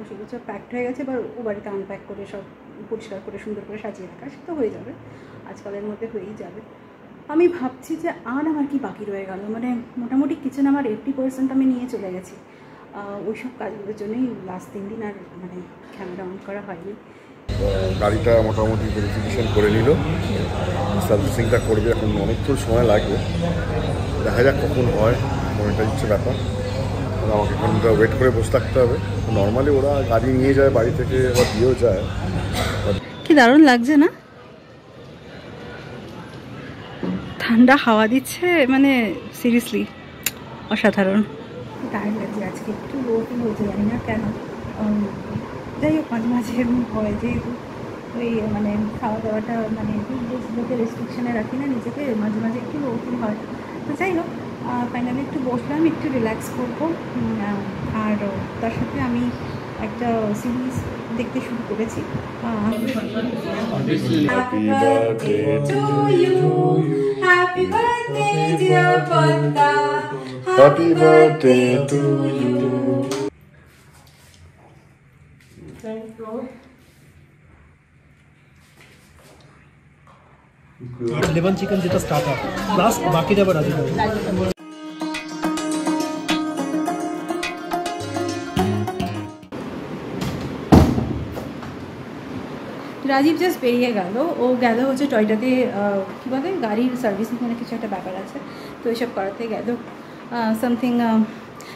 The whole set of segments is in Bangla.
সেগুলো সব প্যাকড হয়ে গেছে, এবার ও বাড়িতে আনপ্যাক করে সব পরিষ্কার করে সুন্দর করে সাজিয়ে রাখা, সে তো হয়ে যাবে, আজকালের মধ্যে হয়েই যাবে। আমি ভাবছি যে আর আমার কি বাকি রয়ে গেল, মানে মোটামুটি কিচেন আমার 80% আমি নিয়ে চলে গেছি। ওই সব কাজগুলোর জন্যই লাস্ট 3 দিন আর মানে ক্যামেরা অন করা হয়নি। গাড়িটা মোটামুটি ভেরিফিকেশন করে নিল, সার্ভিসিংটা করবে, এখন অনেকক্ষণ সময় লাগবে, দেখা যাক কখন হয়, মনেটা ইচ্ছে ব্যাপার। আমাকে এখন ওয়েট করে বসে থাকতে হবে। নর্মালি ওরা গাড়ি নিয়ে যায় বাড়ি থেকে, আবার দিয়েও যায়। কি দারুণ লাগছে না, ঠান্ডা হাওয়া দিচ্ছে, মানে সিরিয়াসলি অসাধারণ। টায়ার্ড লাগছে আজকে, একটু লো ফিল হয়েছে, জানি না কেন। যাই হোক, মাঝে মাঝে এরকম হয়, যেহেতু ওই মানে খাওয়া দাওয়াটা মানে লোকে রেস্ট্রিকশানে রাখি না নিজেকে, মাঝে মাঝে একটু লো ফিল হয়। তো যাই হোক, ফাইনালি একটু বসলাম, একটু রিল্যাক্স করবো। আর তার সাথে আমি একটা সিরিজ দেখতে শুরু করেছি। Happy birthday to you, happy birthday dear Panda, happy birthday to you. Thank you. Lemon chicken যেটা স্টার্টার প্লাস বাকিটা আবার রাজি হবে। রাজীব জাস্ট বেরিয়ে গেল, ও গেল হচ্ছে টয়টাতে, কী বলে গাড়ির সার্ভিসিং মানে কিছু একটা ব্যাপার আছে, তো এইসব করাতে গেল। সামথিং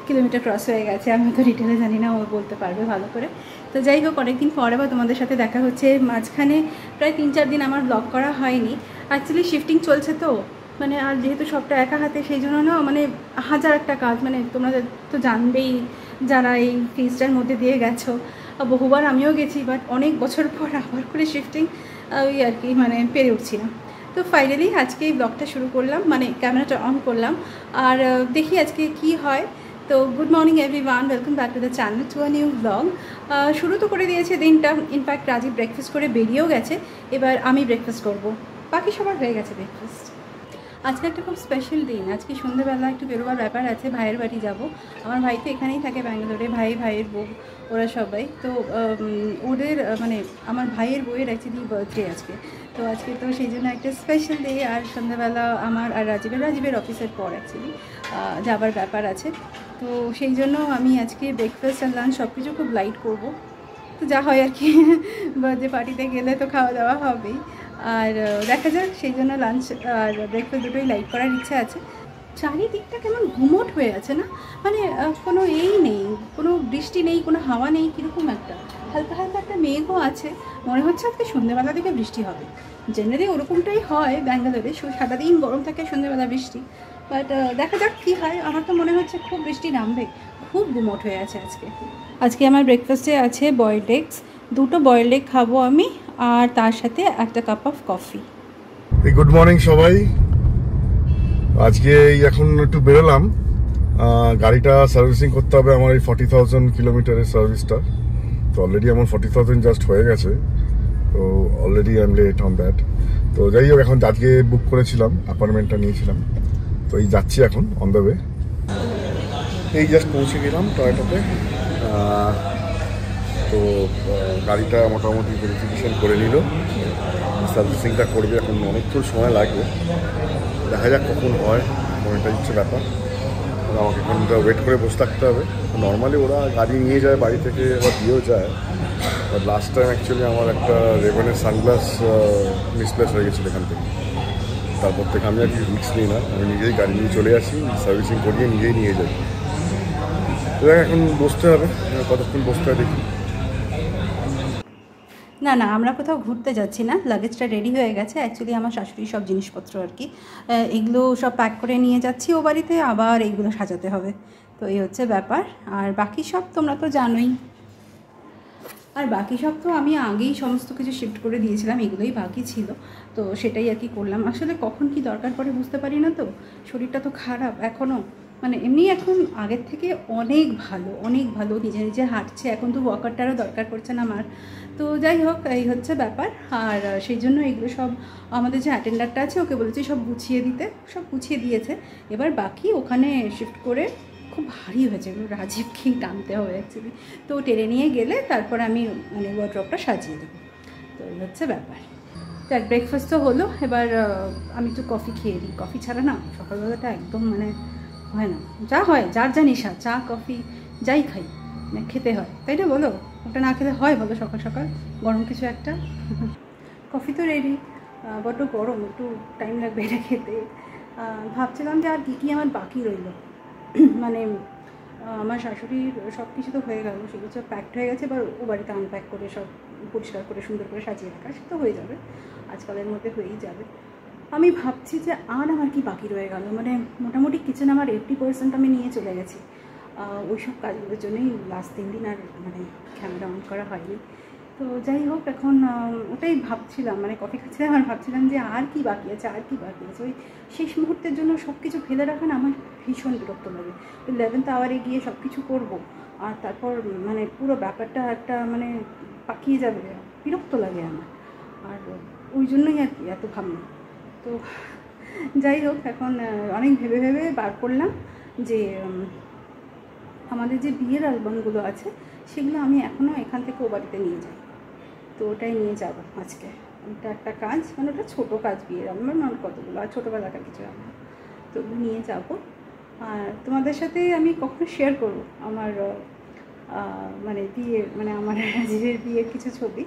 কিলোমিটার ক্রস হয়ে গেছে, আমি তো ডিটেলে জানি না, ও বলতে পারবে ভালো করে। তো যাই হোক, অনেকদিন পরে আবার তোমাদের সাথে দেখা হচ্ছে। মাঝখানে প্রায় 3-4 দিন আমার ব্লগ করা হয়নি, অ্যাকচুয়ালি শিফটিং চলছে তো, মানে আর যেহেতু সবটা একা হাতে, সেই জন্য না মানে হাজার একটা কাজ, মানে তোমরা তো জানবেই যারা এই ফেজটার মধ্যে দিয়ে গেছো, বহুবার আমিও গেছি, বাট অনেক বছর পর আবার করে শিফটিং, ওই আর কি মানে পেরে উঠছি না। তো ফাইনালি আজকে এই ব্লগটা শুরু করলাম, মানে ক্যামেরাটা অন করলাম, আর দেখি আজকে কি হয়। তো good morning everyone, welcome back to the channel, to a new blog. শুরু তো করে দিয়েছে দিনটা, ইনফ্যাক্ট রাজীব ব্রেকফাস্ট করে বেরিয়েও গেছে, এবার আমি ব্রেকফাস্ট করব, বাকি সবার হয়ে গেছে ব্রেকফাস্ট। আজকে একটা খুব স্পেশাল দিন, আজকে সন্ধ্যেবেলা একটু বেরোবার ব্যাপার আছে, ভাইয়ের বাড়ি যাব। আমার ভাই তো এখানেই থাকে ব্যাঙ্গালোরে, ভাইয়ের বউ ওরা সবাই তো, ওদের মানে আমার ভাইয়ের বউয়ের অ্যাকচুয়ালি বার্থডে আজকে, তো আজকে তো সেই জন্য একটা স্পেশাল ডে। আর সন্ধ্যাবেলা আমার আর রাজীবের অফিসের পর অ্যাকচুয়ালি যাবার ব্যাপার আছে, তো সেই জন্য আমি আজকে ব্রেকফাস্ট আর লাঞ্চ সব কিছু খুব লাইট করব। তো যা হয় আর কি, বার্থডে পার্টিতে গেলে তো খাওয়া দাওয়া হবেই, আর দেখা যাক, সেই জন্য লাঞ্চ আর ব্রেকফাস্ট দুটোই লাইট করার ইচ্ছা আছে। চারিদিকটা কেমন ঘুমট হয়ে আছে না, মানে কোনো নেই, কোনো বৃষ্টি নেই, কোনো হাওয়া নেই, কীরকম একটা হালকা হালকা একটা মেঘও আছে, মনে হচ্ছে আজকে সন্ধ্যেবেলা থেকে বৃষ্টি হবে। জেনারেলি ওরকমটাই হয় ব্যাঙ্গালোরে, সারাদিন গরম থাকে, সন্ধ্যেবেলা বৃষ্টি, বাট দেখা যাক কী হয়। আমার তো মনে হচ্ছে খুব বৃষ্টি নামবে, খুব গুমট হয়ে আছে আজকে আমার ব্রেকফাস্টে আছে বয়েলড এগস, 2টো বয়েলড এগ খাবো আমি, আর তার সাথে একটা cup of coffee. Good morning সবাই। আজকে এখন একটু বেরোলাম, গাড়িটা সার্ভিসিং করতে হবে আমার, এই 40,000 কিলোমিটারের সার্ভিসটা। তো অলরেডি আমার 40,000 জাস্ট হয়ে গেছে, তো already I am late on that. তো যাই হোক, এখন আজকে বুক করেছিলাম, অ্যাপয়েন্টমেন্টটা নিয়েছিলাম, তো এই যাচ্ছি এখন অন দ্য ওয়ে। এই জাস্ট পৌঁছে গেলাম টয়টাতে। তো গাড়িটা মোটামুটি ভেরিফিকেশন করে নিল, সার্ভিসিংটা করবে, এখন অনেকক্ষণ সময় লাগবে, দেখা যাক কখন হয়, মনেটা ইচ্ছে ব্যাপার। আমাকে এখন ওয়েট করে বসে থাকতে হবে। নর্মালি ওরা গাড়ি নিয়ে যায় বাড়ি থেকে, আবার দিয়েও যায়। বাট লাস্ট টাইম অ্যাকচুয়ালি আমার একটা রেভেনের সানগ্লাস মিসপ্লেস হয়ে গেছিলো এখান থেকে, তারপর থেকে আমি আর কি রিস্ক নিই না, আমি নিজেই গাড়ি নিয়ে চলে আসি, সার্ভিসিং করিয়ে নিজেই নিয়ে যাই। তো এখন বসতে হবে, কতক্ষণ বসতে হয় দেখি। না আমরা কোথাও ঘুরতে যাচ্ছি না, লাগেজটা রেডি হয়ে গেছে, অ্যাকচুয়ালি আমার শাশুড়ির সব জিনিসপত্র আর কি, এগুলো সব প্যাক করে নিয়ে যাচ্ছি ও বাড়িতে, আবার এইগুলো সাজাতে হবে, তো এই হচ্ছে ব্যাপার। আর বাকি সব তোমরা তো জানোই, আর বাকি সব তো আমি আগেই সমস্ত কিছু শিফট করে দিয়েছিলাম, এগুলোই বাকি ছিল, তো সেটাই আর কি করলাম। আসলে কখন কি দরকার পড়ে বুঝতে পারি না, তো শরীরটা তো খারাপ এখনও, মানে এমনি এখন আগের থেকে অনেক ভালো নিজে নিজে হাঁটছে, এখন তো ওয়াকারটারও দরকার পড়ছে না আমার। তো যাই হোক, এই হচ্ছে ব্যাপার। আর সেই জন্য এগুলো সব আমাদের যে অ্যাটেন্ডারটা আছে ওকে বলেছি সব গুছিয়ে দিতে, সব গুছিয়ে দিয়েছে, এবার বাকি ওখানে শিফট করে খুব খুব ভারী হয়েছে, এগুলো রাজীবকেই টানতে হবে অ্যাকচুয়ালি। তো টেনে নিয়ে গেলে তারপর আমি মানে ওয়ার্ড্রপটা সাজিয়ে দেবো। তো এই হচ্ছে ব্যাপার। তো ব্রেকফাস্ট তো হলো, এবার আমি একটু কফি খেয়ে নিই। কফি ছাড়া না সকালবেলাটা একদম মানে হয় না, যা হয় যার যা নেশা, চা কফি যাই খাই মানে খেতে হয়, তাই না বলো? ওটা না খেলে হয় বলো সকাল সকাল গরম কিছু একটা? কফি তো রেডি, বড্ড গরম, একটু টাইম লাগবে এটা খেতে। ভাবছিলাম যে আর কী কী আমার বাকি রইল। মানে আমার শাশুড়ির সব কিছু তো হয়ে গেল, সেগুলো সব প্যাকড হয়ে গেছে, এবার ও বাড়িতে আনপ্যাক করে সব পরিষ্কার করে সুন্দর করে সাজিয়ে রাখা, সে তো হয়ে যাবে, আজকালের মধ্যে হয়েই যাবে। আমি ভাবছি যে আর আমার কি বাকি রয়ে গেল, মানে মোটামুটি কিচেন আমার 80% আমি নিয়ে চলে গেছি। ওই সব কাজগুলোর জন্যই লাস্ট 3 দিন আর মানে ক্যামেরা অন করা হয়নি। তো যাই হোক, এখন ওটাই ভাবছিলাম, মানে কফি খাচ্ছিলাম আর ভাবছিলাম যে আর কি বাকি আছে, আর কি বাকি আছে। ওই শেষ মুহূর্তের জন্য সব কিছু ফেলে রাখা না আমার ভীষণ বিরক্ত লাগে। 11th আওয়ারে গিয়ে সব কিছু করবো আর তারপর মানে পুরো ব্যাপারটা একটা মানে পাকিয়ে যাবে, বিরক্ত লাগে আমার। আর ওই জন্যই আর কি এত ভাবনা। তো যাই হোক, এখন অনেক ভেবে ভেবে বার করলাম যে আমাদের যে বিয়ের অ্যালবামগুলো আছে সেগুলো আমি এখনও এখান থেকে ও বাড়িতে নিয়ে যাই। তো ওটাই নিয়ে যাব আজকে। ওটা একটা কাজ, মানে ওটা ছোটো কাজ, বিয়ের অ্যালবাম মানে কতগুলো আর ছোটোবেলাকার কিছু অ্যালবাম, তো নিয়ে যাব। আর তোমাদের সাথে আমি কখনো শেয়ার করবো আমার মানে বিয়ের, মানে আমার রাজীবের বিয়ের কিছু ছবি।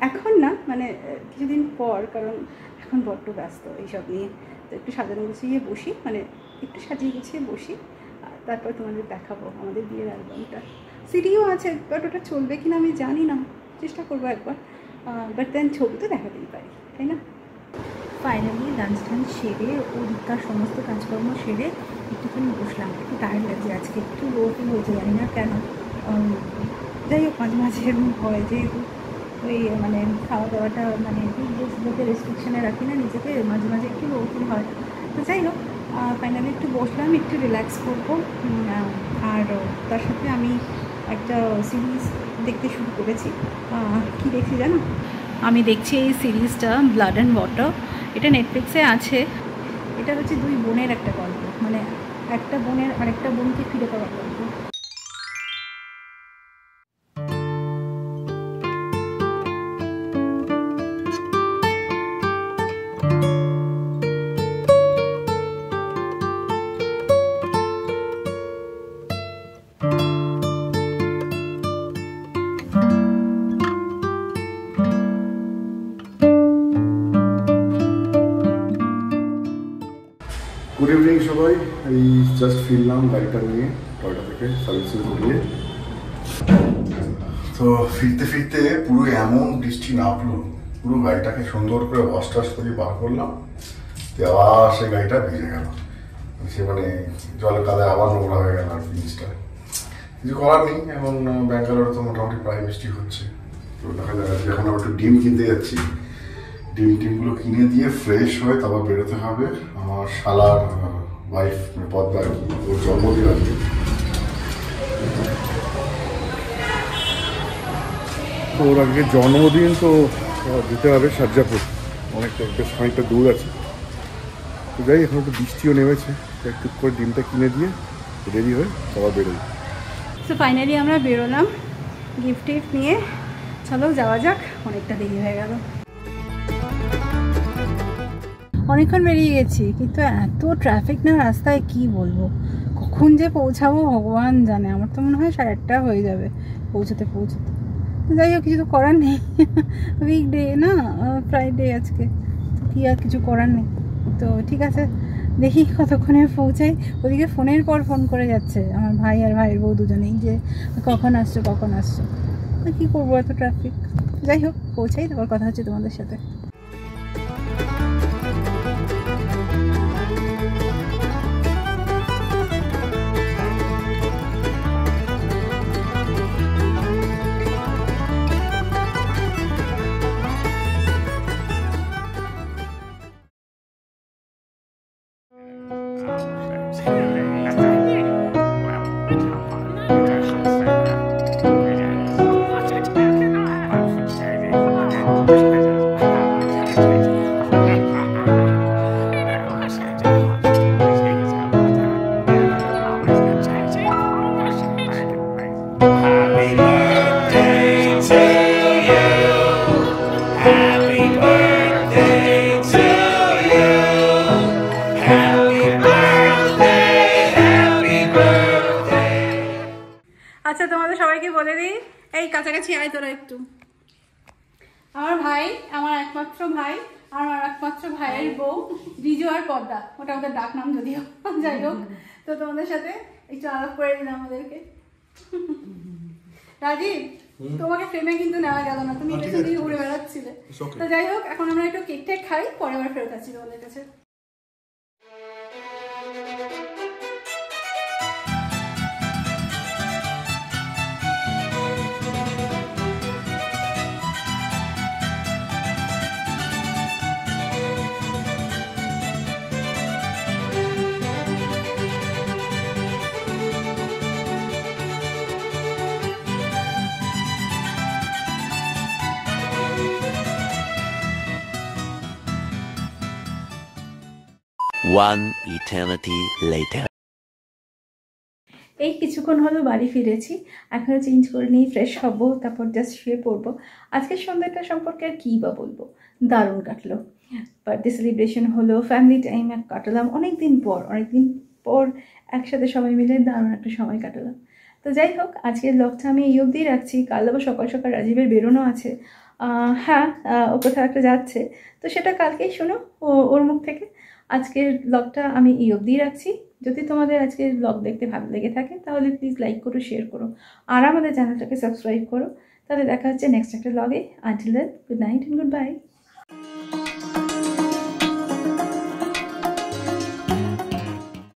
এখন না, মানে কিছুদিন পর, কারণ এখন বড্ড ব্যস্ত এইসব নিয়ে। তো একটু সাজানো গুছিয়ে বসি, মানে একটু সাজিয়ে গুছিয়ে বসি, তারপর তোমাদের দেখাবো আমাদের বিয়ের অ্যালবামটা। সিডিও আছে, বাট ওটা চলবে কিনা আমি জানি না, চেষ্টা করবো একবার। বাট দেন ছবি তো দেখাতেই পারি, তাই না? ফাইনালি লাঞ্চ টাঞ্চ সেরে, ওদিককার সমস্ত কাজকর্ম সেরে একটুখানি বসলাম। একটু টায়ার্ড লাগছে আজকে, একটু লো ফিল হয়েছে, জানি না কেন। যাই হোক, মাঝে মাঝে এরকম হয়, যেহেতু ওই মানে খাওয়া দাওয়াটা মানে লোকে রেস্ট্রিকশানে রাখি না নিজেকে, মাঝে মাঝে একটু লো ফিল হয়। তো যাই হোক, ফাইনালি একটু বসলাম, একটু রিল্যাক্স করবো। আর তার সাথে আমি একটা সিরিজ দেখতে শুরু করেছি। কি দেখছি জানো? আমি দেখছি এই সিরিজটা ব্লাড অ্যান্ড ওয়াটার। এটা নেটফ্লিক্সে আছে। এটা হচ্ছে 2 বোনের একটা গল্প, মানে একটা বোনের আরেকটা বোনকে ফিরে পাওয়ার গল্প। গুড ইভিনিং সবাই। এই জাস্ট ফিরলাম গাড়িটা নিয়ে টয়টা থেকে সার্ভিসিং করিয়ে। তো ফিরতে ফিরতে পুরো এমন বৃষ্টি নামলো, পুরো গাড়িটাকে সুন্দর করে ওয়াশ টাশ করে বার করলাম, আবার সেই গাড়িটা ভিজে গেল। সে মানে জলে কাদে আবার নোংরা হয়ে গেল আর জিনিসটা। কিছু করার নেই, এখন ব্যাঙ্গালোরে তো মোটামুটি প্রায় বৃষ্টি হচ্ছে। তো দেখা যাচ্ছে এখন আবার একটু ডিম কিনতে যাচ্ছি। ডিমগুলো কিনে দিয়ে ফ্রেশ হয়ে তারপর বেরোতে হবে। আমার শালার ওয়াইফ পদ্মা আর কি, ওর জন্মদিন আজকে। তো ওর আজকে জন্মদিন, তো যেতে হবে সাজ্জাপুর, অনেকটা বেশ খানিকটা দূর আছে। তো যাই, এখন একটু বৃষ্টিও নেমেছে, একটু করে ডিমটা কিনে দিয়ে রেডি হয়ে সবাই বেরোই। তো ফাইনালি আমরা বেরোলাম গিফট টিফট নিয়ে। চলো যাওয়া যাক, অনেকটা দেরি হয়ে গেল। অনেকক্ষণ বেরিয়ে গেছি, কিন্তু এত ট্রাফিক না রাস্তায়, কি বলবো। কখন যে পৌঁছাবো ভগবান জানে। আমার তো মনে হয় 8:30 হয়ে যাবে পৌঁছতে। যাই হোক, কিছু তো করার নেই, উইকডে না, ফ্রাইডে আজকে, তো কি আর কিছু করার নেই। তো ঠিক আছে, দেখি কতক্ষণে পৌঁছাই। ওদিকে ফোনের পর ফোন করে যাচ্ছে আমার ভাই আর ভাইয়ের বউ দুজনেই, যে কখন আসছো। কী করবো, এত ট্রাফিক। যাই হোক, পৌঁছাই, তারপর কথা হচ্ছে তোমাদের সাথে। রেডি? এই কাছাকাছি আয় তোরা একটু। আমার ভাই, আমার একমাত্র ভাই, আর আমার একমাত্র ভাইয়ের বউ রিজু আর পদ্মা, ওটা ওদের ডাক নাম যদিও। যাই হোক, তো তোমাদের সাথে একটু আলাপ করে দিলাম আমাদেরকে। রাজীব, তোমাকে ফ্রেমে কিন্তু নেওয়া গেল না, তুমি পেছন দিকে ঘুরে বেড়াচ্ছিলে। তো যাই হোক, এখন আমরা একটু কেক টেক খাই, পরে আবার ফেরত আসছি তোমাদের কাছে। One eternity later. এই কিছুক্ষণ হলো বাড়ি ফিরেছি, এখনও চেঞ্জ করে নিই, ফ্রেশ হবো, তারপর জাস্ট শুয়ে পড়বো। আজকের সন্ধ্যাটা সম্পর্কে আর কী বা বলবো, দারুণ কাটলো। বার্থডে সেলিব্রেশন হলো, ফ্যামিলি টাইম কাটালাম, অনেকদিন পর একসাথে সবাই মিলে দারুণ একটা সময় কাটালাম। তো যাই হোক, আজকের ব্লগটা আমি এই অবধিই রাখছি। কাল আবার সকাল সকাল রাজীবের বেরোনো আছে। হ্যাঁ, ও কোথাও একটা যাচ্ছে, তো সেটা কালকেই শোনো ওর মুখ থেকে। আজকের ব্লগটা আমি এই অবধিই রাখছি। যদি তোমাদের আজকের ব্লগ দেখতে ভালো লেগে থাকে তাহলে প্লিজ লাইক করো, শেয়ার করো, আর আমাদের চ্যানেলটাকে সাবস্ক্রাইব করো। তাহলে দেখা হচ্ছে নেক্সট একটা ব্লগে। Until then, good night and good by.